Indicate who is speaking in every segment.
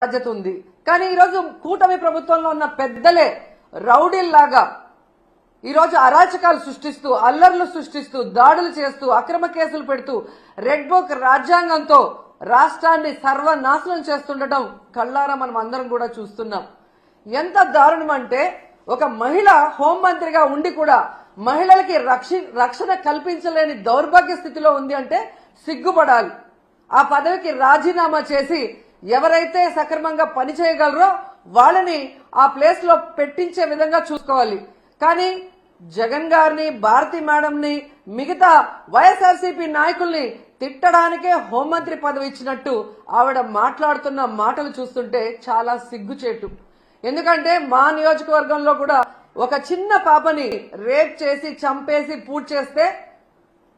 Speaker 1: బాధ్యత ఉంది. కానీ ఈరోజు కూటమి ప్రభుత్వంలో ఉన్న పెద్దలే రౌడీల్లాగా ఈరోజు అరాచకాలు సృష్టిస్తూ, అల్లర్లు సృష్టిస్తూ, దాడులు చేస్తూ, అక్రమ కేసులు పెడుతూ, రెడ్ బుక్ రాజ్యాంగంతో రాష్ట్రాన్ని సర్వనాశనం చేస్తుండటం కళ్ళారా మనం అందరం కూడా చూస్తున్నాం. ఎంత దారుణం అంటే ఒక మహిళ హోంమంత్రిగా ఉండి కూడా మహిళలకి రక్షణ కల్పించలేని దౌర్భాగ్య స్థితిలో ఉంది అంటే సిగ్గుపడాలి. ఆ పదవికి రాజీనామా చేసి ఎవరైతే సక్రమంగా పనిచేయగలరో వాళ్ళని ఆ ప్లేస్ లో పెట్టించే విధంగా చూసుకోవాలి. కానీ జగన్ గారిని, భారతి మేడంని, మిగతా వైఎస్ఆర్సీపీ నాయకుల్ని తిట్టడానికే హోంమంత్రి పదవి ఇచ్చినట్టు ఆవిడ మాట్లాడుతున్న మాటలు చూస్తుంటే చాలా సిగ్గుచేటు. ఎందుకంటే మా నియోజకవర్గంలో కూడా ఒక చిన్న పాపని రేప్ చేసి చంపేసి పూర్తి చేస్తే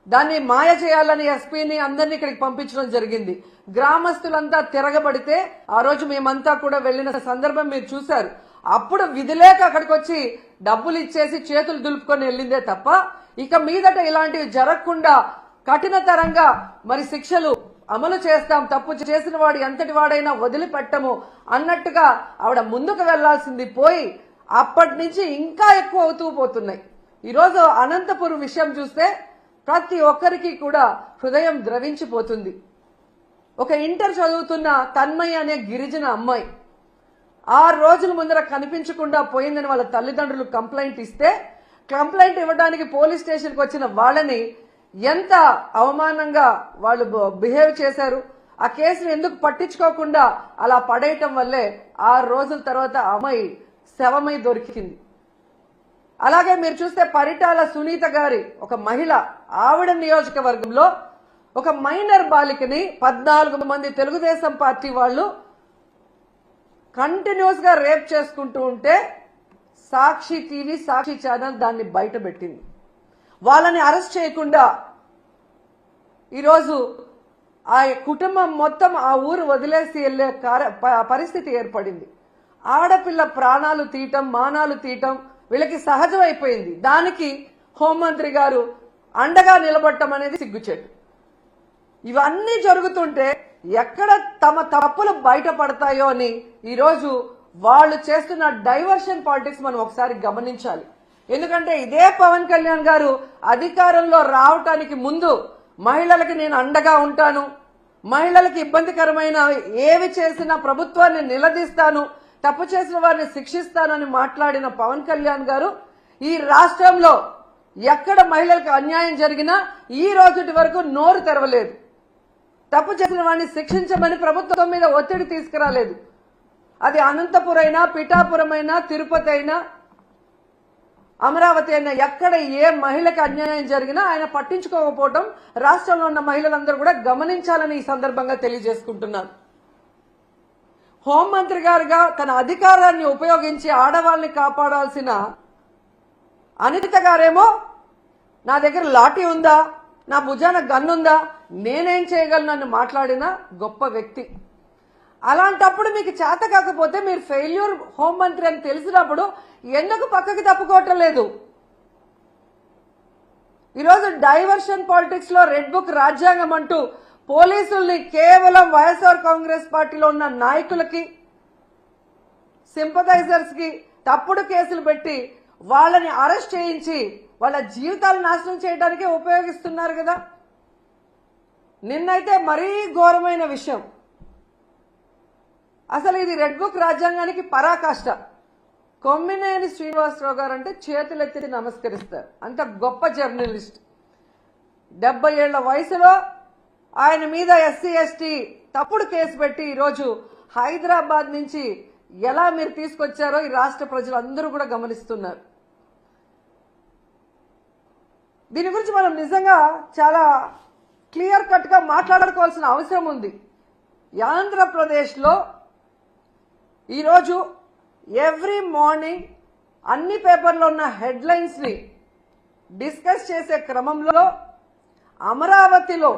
Speaker 1: దాన్ని మాయ చేయాలని ఎస్పీని అందరినీ ఇక్కడికి పంపించడం జరిగింది. గ్రామస్తులంతా తిరగబడితే ఆ రోజు మేమంతా కూడా వెళ్లిన సందర్భం మీరు చూశారు. అప్పుడు విధిలేక అక్కడికి వచ్చి డబ్బులు ఇచ్చేసి చేతులు దులుపుకొని వెళ్ళిందే తప్ప ఇక మీదట ఇలాంటివి జరగకుండా కఠినతరంగా మరి శిక్షలు అమలు చేస్తాం, తప్పు చేసిన వాడు ఎంతటి వాడైనా వదిలిపెట్టము అన్నట్టుగా ఆవిడ ముందుకు వెళ్లాల్సింది పోయి అప్పటి నుంచి ఇంకా ఎక్కువ అవుతూ పోతున్నాయి. ఈరోజు అనంతపురం విషయం చూస్తే ప్రతి ఒక్కరికి కూడా హృదయం ద్రవించిపోతుంది. ఒక ఇంటర్ చదువుతున్న తన్మయ్య అనే గిరిజన అమ్మాయి 6 రోజుల ముందర కనిపించకుండా పోయిందని వాళ్ళ తల్లిదండ్రులు కంప్లైంట్ ఇస్తే, కంప్లైంట్ ఇవ్వడానికి పోలీస్ స్టేషన్కి వచ్చిన వాళ్ళని ఎంత అవమానంగా వాళ్ళు బిహేవ్ చేశారు. ఆ కేసును ఎందుకు పట్టించుకోకుండా అలా పడేయటం వల్లే 6 రోజుల తర్వాత అమ్మాయి శవమై దొరికింది. అలాగే మీరు చూస్తే పరిటాల సునీత గారి ఒక మహిళ, ఆవిడ నియోజకవర్గంలో ఒక మైనర్ బాలికని 14 మంది తెలుగుదేశం పార్టీ వాళ్ళు కంటిన్యూస్ గా రేప్ చేసుకుంటూ ఉంటే సాక్షి టీవీ, సాక్షి ఛానల్ దాన్ని బయట పెట్టింది. వాళ్ళని అరెస్ట్ చేయకుండా ఈరోజు ఆ కుటుంబం మొత్తం ఆ ఊరు వదిలేసి వెళ్లే పరిస్థితి ఏర్పడింది. ఆడపిల్ల ప్రాణాలు తీయటం, మానాలు తీయటం వీళ్ళకి సహజమైపోయింది. దానికి హోంమంత్రి గారు అండగా నిలబడటం అనేది సిగ్గుచేటు. ఇవన్నీ జరుగుతుంటే ఎక్కడ తమ తప్పులు బయటపడతాయో అని ఈరోజు వాళ్ళు చేస్తున్న డైవర్షన్ పాలిటిక్స్ మనం ఒకసారి గమనించాలి. ఎందుకంటే ఇదే పవన్ కళ్యాణ్ గారు అధికారంలో రావటానికి ముందు మహిళలకి నేను అండగా ఉంటాను, మహిళలకి ఇబ్బందికరమైన ఏవి చేసినా ప్రభుత్వాన్ని నిలదీస్తాను, తప్పు చేసిన వారిని శిక్షిస్తానని మాట్లాడిన పవన్ కళ్యాణ్ గారు ఈ రాష్ట్రంలో ఎక్కడ మహిళలకు అన్యాయం జరిగినా ఈ రోజుటి వరకు నోరు తెరవలేదు. తప్పు చేసిన వాడిని శిక్షించమని ప్రభుత్వం మీద ఒత్తిడి తీసుకురాలేదు. అది అనంతపురం అయినా, పిఠాపురం అయినా, తిరుపతి అయినా, అమరావతి అయినా, ఎక్కడ ఏ మహిళకు అన్యాయం జరిగినా ఆయన పట్టించుకోకపోవడం రాష్ట్రంలో ఉన్న మహిళలందరూ కూడా గమనించాలని ఈ సందర్భంగా తెలియజేసుకుంటున్నాను. హోంమంత్రి గారుగా తన అధికారాన్ని ఉపయోగించి ఆడవాళ్ళని కాపాడాల్సిన అనిత గారేమో నా దగ్గర లాఠీ ఉందా, నా భుజాన గన్నుందా, నేనేం చేయగలను అని మాట్లాడిన గొప్ప వ్యక్తి. అలాంటప్పుడు మీకు చేత కాకపోతే మీరు ఫెయిల్యూర్ హోంమంత్రి అని తెలిసినప్పుడు ఎందుకు పక్కకి తప్పుకోవటం లేదు? ఈరోజు డైవర్షన్ పాలిటిక్స్ లో రెడ్ బుక్ రాజ్యాంగం అంటూ పోలీసుల్ని కేవలం వైఎస్ఆర్ కాంగ్రెస్ పార్టీలో ఉన్న నాయకులకి, సింపథైజర్స్ కి తప్పుడు కేసులు పెట్టి వాళ్ళని అరెస్ట్ చేయించి వాళ్ళ జీవితాలు నాశనం చేయడానికే ఉపయోగిస్తున్నారు కదా. నిన్నైతే మరీ ఘోరమైన విషయం. అసలు ఇది రెడ్ బుక్ రాజ్యాంగానికి పరాకాష్ట. కొమ్మినేని శ్రీనివాసరావు గారు అంటే చేతులెత్తి నమస్కరిస్తారు. అంత గొప్ప జర్నలిస్ట్. 70 ఏళ్ల వయసులో ఆయన మీద ఎస్సీ ఎస్టీ తప్పుడు కేసు పెట్టి ఈరోజు హైదరాబాద్ నుంచి ఎలా మీరు తీసుకొచ్చారో ఈ రాష్ట్ర ప్రజలందరూ కూడా గమనిస్తున్నారు. దీని గురించి మనం నిజంగా చాలా క్లియర్ కట్ గా మాట్లాడుకోవాల్సిన అవసరం ఉంది. ఆంధ్రప్రదేశ్లో ఈరోజు ఎవ్రీ మార్నింగ్ అన్ని పేపర్లో ఉన్న హెడ్లైన్స్ ని డిస్కస్ చేసే క్రమంలో అమరావతిలో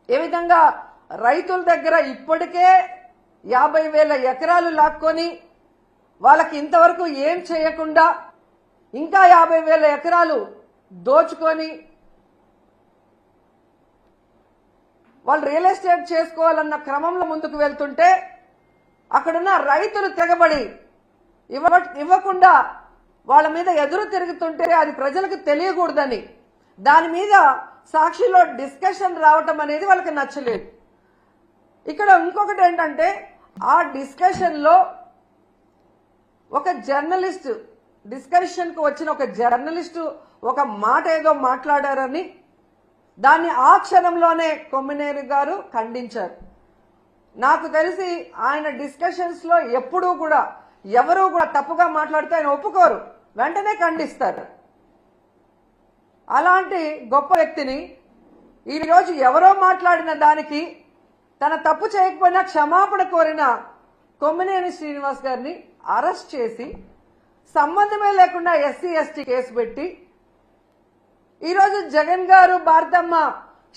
Speaker 1: ఏ విధంగా రైతుల దగ్గర ఇప్పటికే 50,000 ఎకరాలు లాక్కొని వాళ్ళకి ఇంతవరకు ఏం చేయకుండా ఇంకా 50,000 ఎకరాలు దోచుకొని వాళ్ళు రియల్ ఎస్టేట్ చేసుకోవాలన్న క్రమంలో ముందుకు వెళ్తుంటే అక్కడున్న రైతులు తెగబడి ఇవ్వకుండా వాళ్ళ మీద ఎదురు తిరుగుతుంటే అది ప్రజలకు తెలియకూడదని దాని మీద సాక్షిలో డిస్కషన్ రావటం అనేది వాళ్ళకి నచ్చలేదు. ఇక్కడ ఇంకొకటి ఏంటంటే ఆ డిస్కషన్ లో ఒక జర్నలిస్ట్ డిస్కషన్ కు వచ్చిన ఒక జర్నలిస్టు ఒక మాట ఏదో మాట్లాడారని దాన్ని ఆ క్షణంలోనే కొమ్మినేని గారు ఖండించారు. నాకు తెలిసి ఆయన డిస్కషన్స్ లో ఎప్పుడూ కూడా ఎవరూ కూడా తప్పుగా మాట్లాడితే ఆయన ఒప్పుకోరు, వెంటనే ఖండిస్తారు. అలాంటి గొప్ప వ్యక్తిని ఈరోజు ఎవరో మాట్లాడిన దానికి తన తప్పు చేయకపోయినా క్షమాపణ కోరిన కొమ్మినేని శ్రీనివాస్ గారిని అరెస్ట్ చేసి సంబంధమే లేకుండా ఎస్సీ ఎస్టీ కేసు పెట్టి ఈరోజు జగన్ గారు భారతమ్మ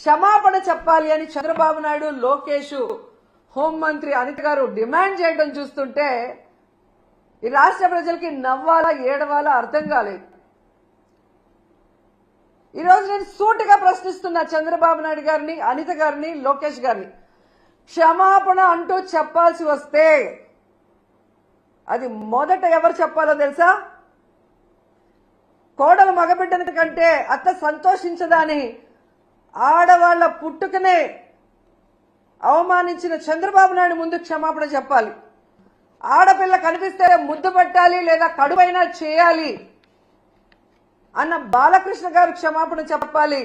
Speaker 1: క్షమాపణ చెప్పాలి అని చంద్రబాబు నాయుడు, లోకేష్, హోంమంత్రి అనిత గారు డిమాండ్ చేయడం చూస్తుంటే ఈ రాష్ట్ర ప్రజలకి నవ్వాలా ఏడవాలా అర్థం కాలేదు. ఈరోజు నేను సూటిగా ప్రశ్నిస్తున్నా చంద్రబాబు నాయుడు గారిని, అనిత గారిని, లోకేష్ గారిని, క్షమాపణ అంటూ చెప్పాల్సి వస్తే అది మొదట ఎవరు చెప్పాలో తెలుసా? కోడలు మగబిడ్డని కంటే అత్త సంతోషించదని ఆడవాళ్ల పుట్టుకనే అవమానించిన చంద్రబాబు నాయుడు ముందు క్షమాపణ చెప్పాలి. ఆడపిల్ల కనిపిస్తే ముద్దు పెట్టాలి లేదా కడుపైనా చేయాలి అన్న బాలకృష్ణ గారు క్షమాపణ చెప్పాలి.